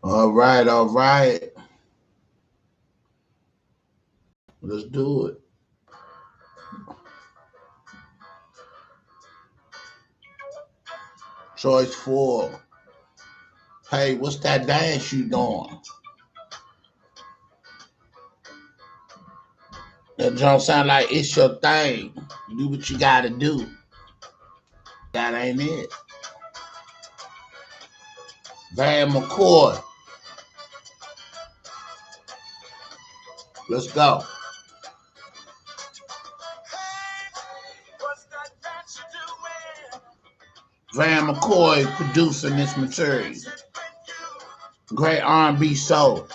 All right, all right. Let's do it. Choice four. Hey, what's that dance you doing? That don't sound like it's your thing. You do what you gotta do. That ain't it. Van McCoy. Let's go. Van McCoy producing this material. Great R&B soul.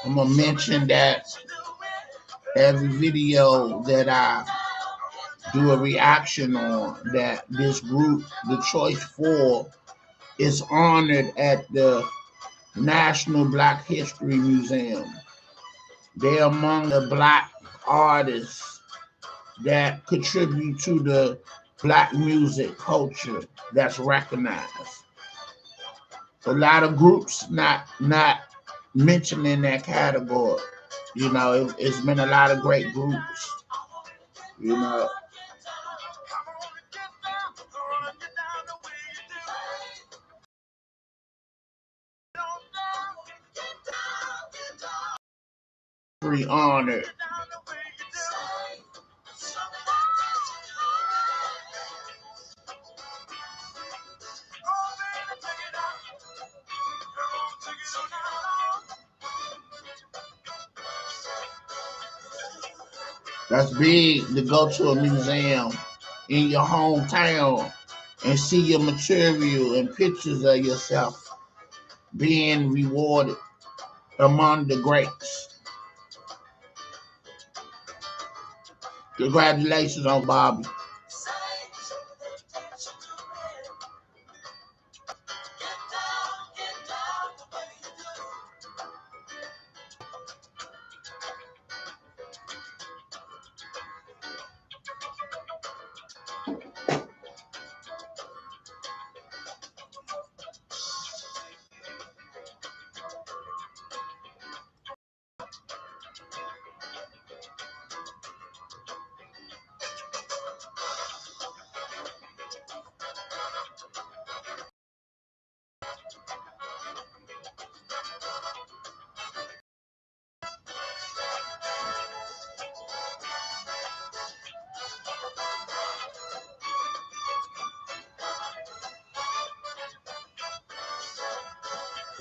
I'm gonna mention that every video that I do a reaction on, that this group, the Choice Four, is honored at the National Black History Museum. They're among the black artists that contribute to the black music culture that's recognized. A lot of groups not mentioned in that category. You know, it's been a lot of great groups. You know, pretty honored. That's big to go to a museum in your hometown and see your material and pictures of yourself being rewarded among the greats. Congratulations on Bobby.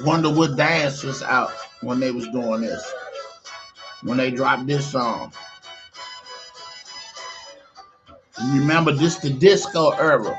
Wonder what dance was out when they was doing this. When they dropped this song. Remember, this the disco era.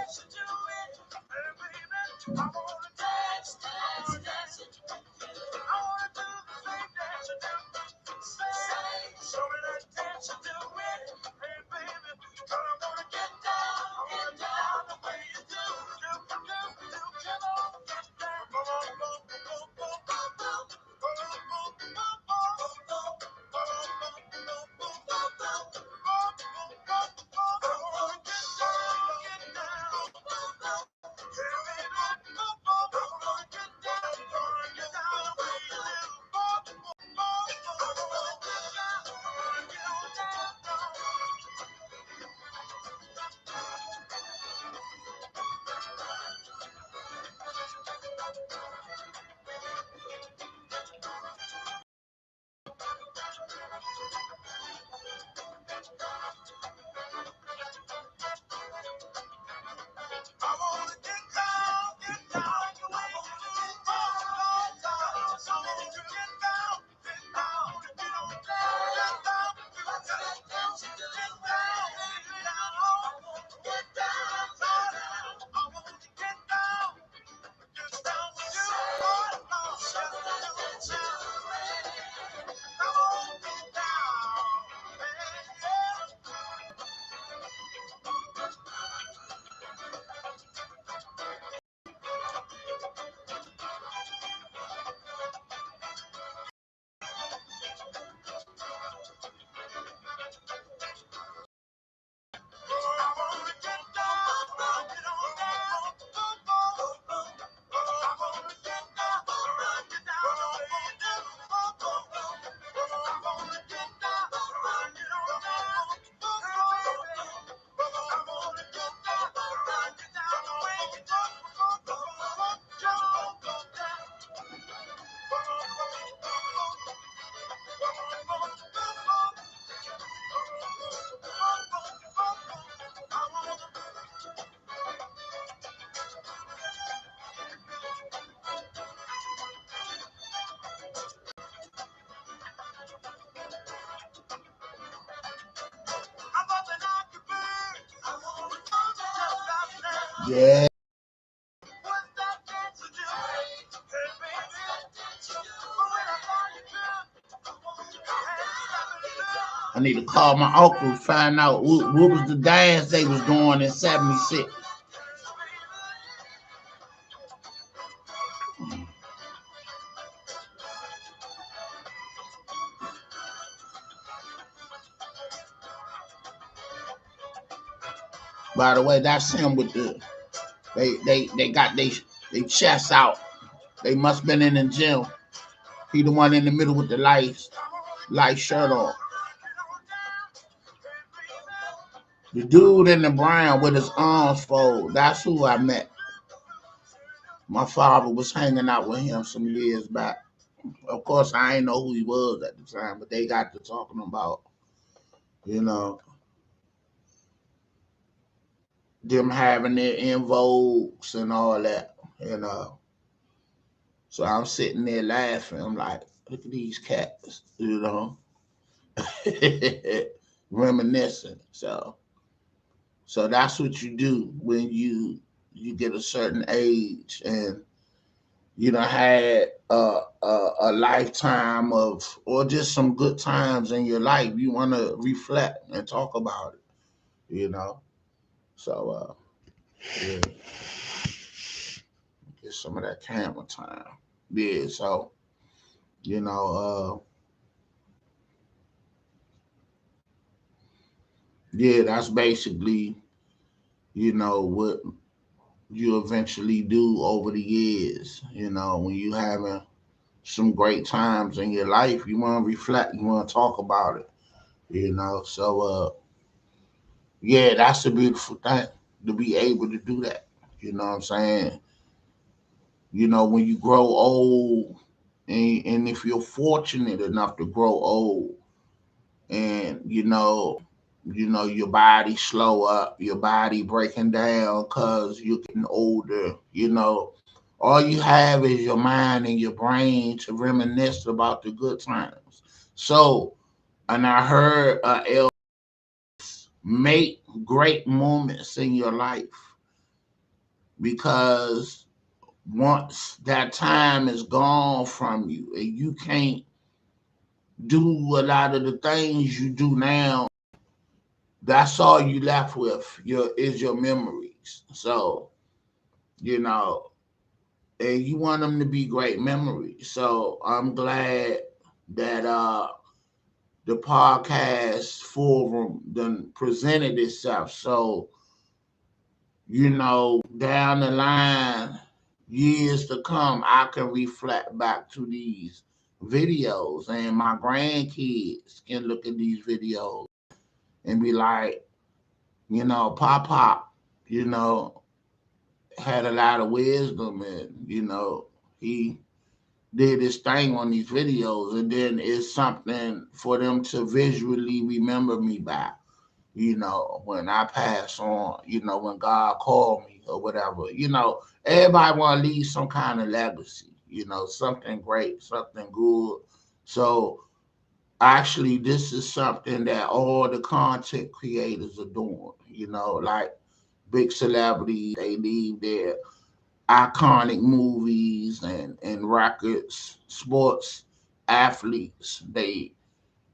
Yeah. I need to call my uncle, find out what was the dance they was doing in '76. By the way, that's him with the they got they chests out. They must been in the gym. He the one in the middle with the light shirt on. The dude in the brown with his arms folded. That's who I met. My father was hanging out with him some years back. Of course, I ain't know who he was at the time, but they got to talking about, you know, them having their invokes and all that, you know. So I'm sitting there laughing. I'm like, look at these cats, you know, reminiscing. So that's what you do when you get a certain age and you know had a lifetime of or just some good times in your life. You want to reflect and talk about it, you know. So yeah, get some of that camera time. Yeah, so you know, yeah, that's basically you know what you eventually do over the years. You know, when you having some great times in your life, you want to reflect, you want to talk about it. You know, so yeah, that's a beautiful thing to be able to do that. You know what I'm saying? You know, when you grow old, and if you're fortunate enough to grow old, and you know your body slow up, your body breaking down because you're getting older. You know, All you have is your mind and your brain to reminisce about the good times. So, and I heard make great moments in your life, because once that time is gone from you and you can't do a lot of the things you do now, that's all you left with your memories. So, you know, and you want them to be great memories. So I'm glad that the podcast forum done presented itself. So, down the line, years to come, I can reflect back to these videos, and my grandkids can look at these videos and be like, Pop, you know, had a lot of wisdom, and, he did his thing on these videos, and then it's something for them to visually remember me by, when I pass on, when God called me or whatever. Everybody want to leave some kind of legacy, something great, something good. So actually, this is something that all the content creators are doing, like big celebrities, they leave their iconic movies and records, sports athletes, they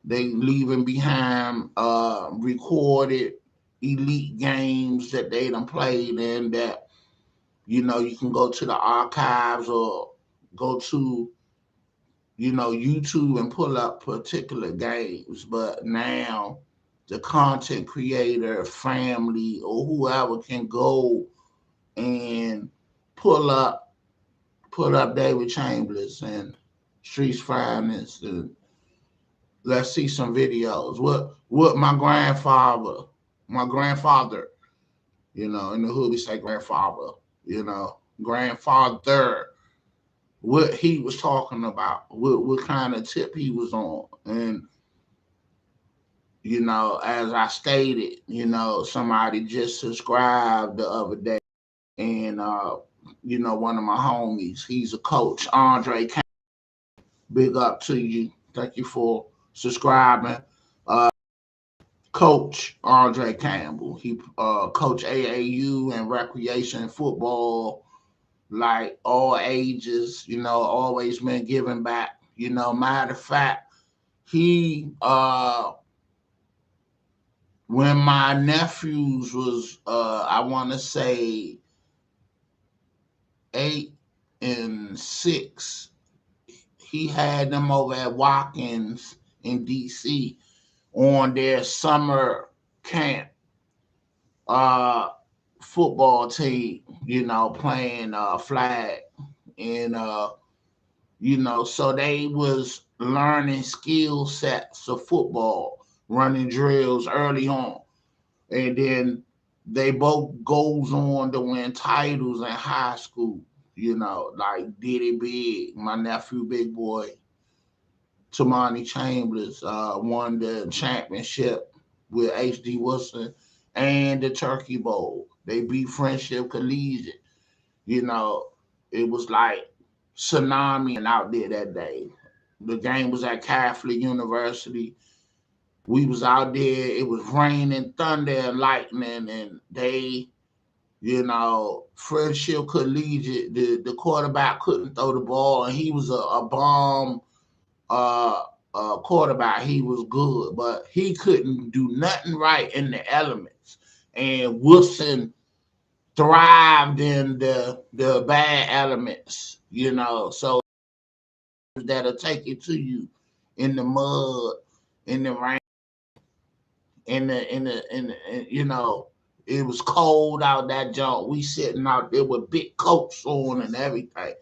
leaving behind recorded elite games that they done played in, that you can go to the archives or go to YouTube and pull up particular games. But now the content creator family or whoever can go and pull up David Chambers and Streets Finest, and let's see some videos. What my grandfather, in the hood we say grandfather, grandfather, what he was talking about, what kind of tip he was on. And, as I stated, somebody just subscribed the other day, and one of my homies, he's a coach, Andre. Big up to you. Thank you for subscribing. Coach Andre Campbell. He coach AAU and recreation football, like all ages, always been giving back. Matter of fact, he when my nephews was I wanna say 8 and 6, he had them over at Watkins in DC on their summer camp uh football team, playing flag, and so they was learning skill sets of football, running drills early on. And then they both goes on to win titles in high school, like Diddy Big, my nephew Big Boy, Tamani Chambers won the championship with H.D. Wilson and the Turkey Bowl. They beat Friendship Collegiate. You know, it was like tsunami and out there that day. The game was at Catholic University. We was out there. It was raining, thunder, and lightning, and Friendship Collegiate, the quarterback couldn't throw the ball, and he was a bomb uh, quarterback. He was good, but he couldn't do nothing right in the elements. And Wilson thrived in the bad elements, So that'll take it to you in the mud, in the rain, in the it was cold out that joint. We sitting out there with big coats on and everything.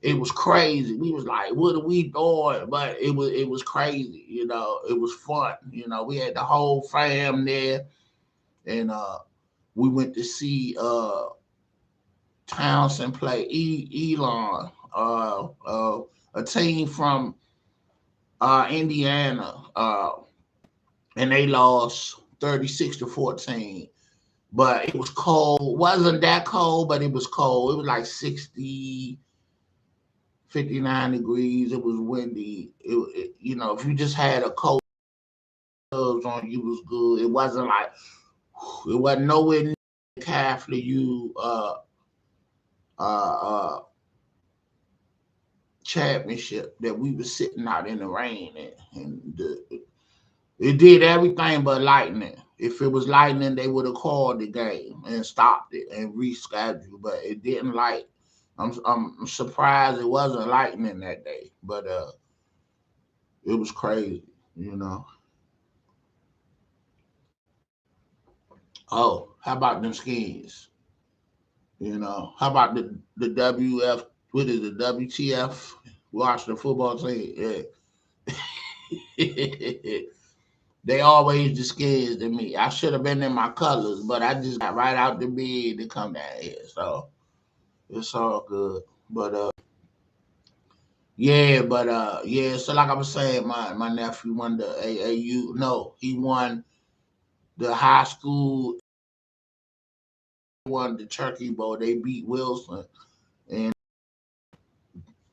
It was crazy. We was like, what are we doing? But it was crazy, It was fun. We had the whole fam there, and we went to see Townsend play Elon, a team from Indiana, and they lost 36-14. but it was cold. Wasn't that cold, but it was cold. It was like 60, 59 degrees. It was windy. If you just had a coat on, you was good. It wasn't nowhere near the Catholic uh, championship that we was sitting out in the rain it did everything but lightning. If it was lightning, they would have called the game and stopped it and rescheduled, but it didn't light. I'm surprised it wasn't lightning that day, but it was crazy, you know. Oh, how about them skins? How about the WF? What is it? WTF? Washington football team. Yeah. They always the scared to me. I should have been in my colors, but I just got right out the bed to come down here. So it's all good. But yeah, yeah. So like I was saying, my nephew won the AAU. No, he won the high school. Won the Turkey Bowl. They beat Wilson, and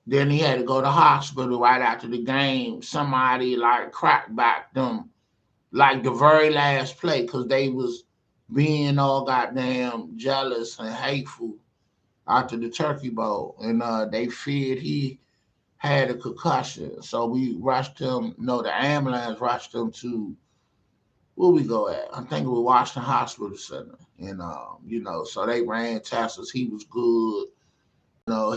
then he had to go to hospital right after the game. Somebody like cracked back them like the very last play because they was being all goddamn jealous and hateful after the Turkey Bowl, and they feared he had a concussion. So we rushed him. No, the ambulance rushed him to where we go at. I think it was Washington Hospital Center, and so they ran tests. He was good.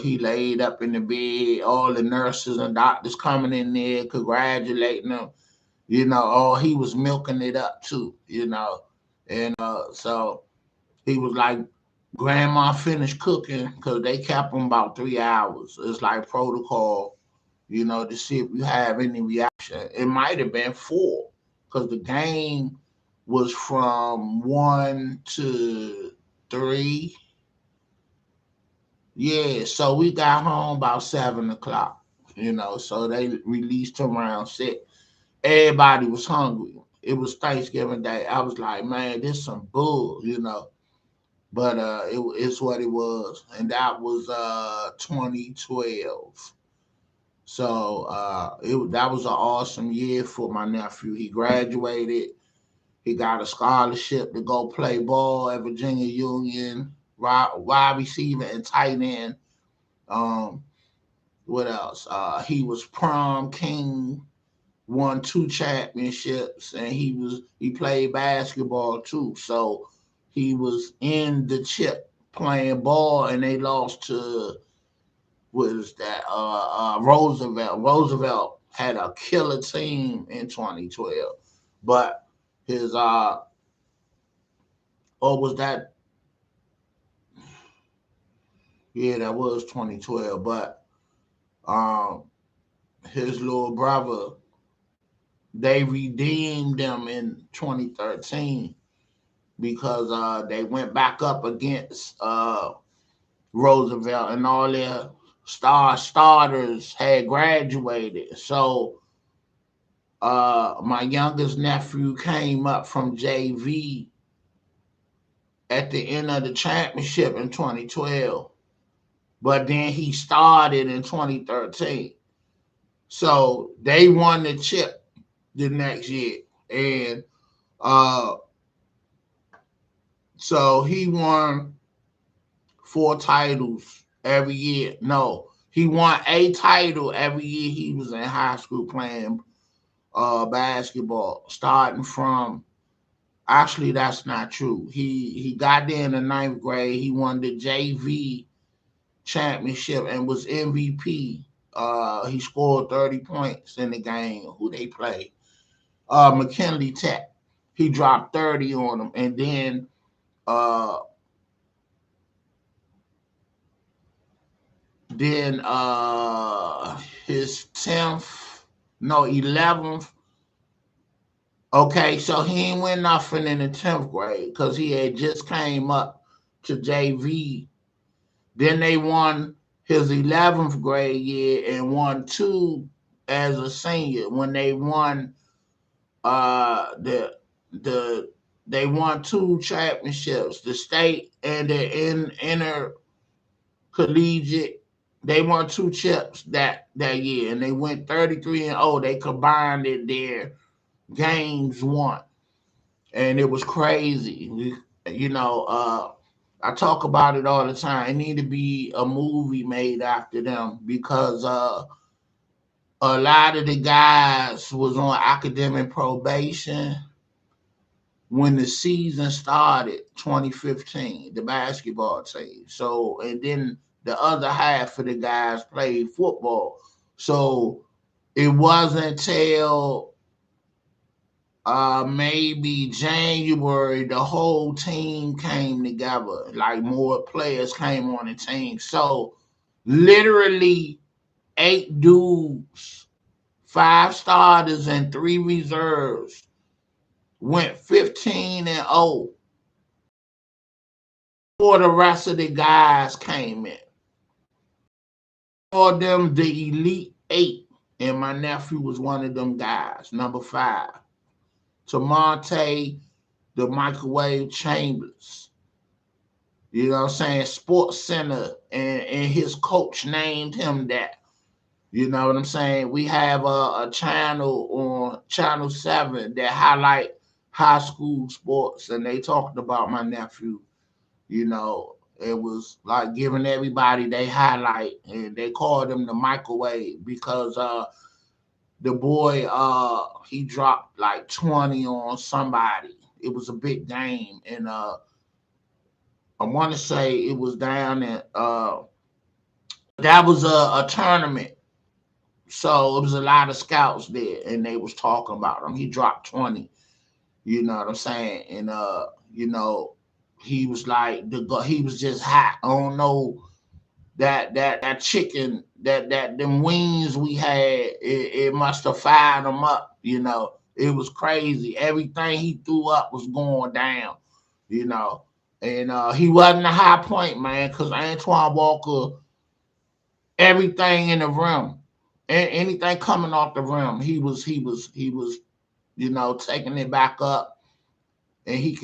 He laid up in the bed. All the nurses and doctors coming in there congratulating him. Oh, he was milking it up too. And so he was like, Grandma finished cooking because they kept him about 3 hours. It's like protocol, to see if you have any reaction. It might have been four because the game was from 1 to 3. Yeah, so we got home about 7 o'clock, so they released him around 6. Everybody was hungry. It was Thanksgiving Day. I was like, man, this some bull. But it's what it was, and that was 2012. So that was an awesome year for my nephew. He graduated. He got a scholarship to go play ball at Virginia Union, wide receiver and tight end. Um, what else? He was prom king, won 2 championships, and he played basketball too. So he was in the chip playing ball, and they lost to what is that? Roosevelt. Roosevelt had a killer team in 2012, but his or was that? Yeah, that was 2012. But um, his little brother, they redeemed them in 2013 because they went back up against Roosevelt, and all their starters had graduated. So my youngest nephew came up from JV at the end of the championship in 2012, but then he started in 2013. So they won the chip the next year, and uh, so he won 4 titles every year. No, he won a title every year he was in high school playing basketball, starting from. Actually, that's not true. He got there in the ninth grade. He won the JV championship and was MVP. He scored 30 points in the game. Who they played? McKinley Tech. He dropped 30 on them, and uh, then his 10th, no 11th. Okay, so he ain't win nothing in the 10th grade because he had just came up to JV. Then they won his 11th grade year and won two as a senior when they won the the They won two championships, the state and the intercollegiate. They won two chips that year, and they went 33-0. They combined it their games won, and it was crazy. You know, I talk about it all the time. It need to be a movie made after them because a lot of the guys was on academic probation when the season started 2015, the basketball team. So, and then the other half of the guys played football. So it wasn't until maybe January the whole team came together. Like more players came on the team. So literally eight dudes, five starters and three reserves went 15-0 before the rest of the guys came in. All them the elite eight, and my nephew was one of them guys, number five. Tamonte, the microwave Chambers. You know what I'm saying? Sports Center, and his coach named him that. You know what I'm saying? We have a channel on Channel 7 that highlight high school sports, and they talked about my nephew. You know, it was like giving everybody they highlight, and they called him the microwave because the boy he dropped like 20 on somebody. It was a big game, and I want to say it was down at that was a tournament. So it was a lot of scouts there, and they was talking about him. He dropped 20. You know what I'm saying? And you know, he was like he was just hot. I don't know that chicken that them wings we had. It must have fired him up. You know, it was crazy. Everything he threw up was going down. You know, and he wasn't a high point man because Antoine Walker, everything in the rim, anything coming off the rim, he was you know taking it back up, and he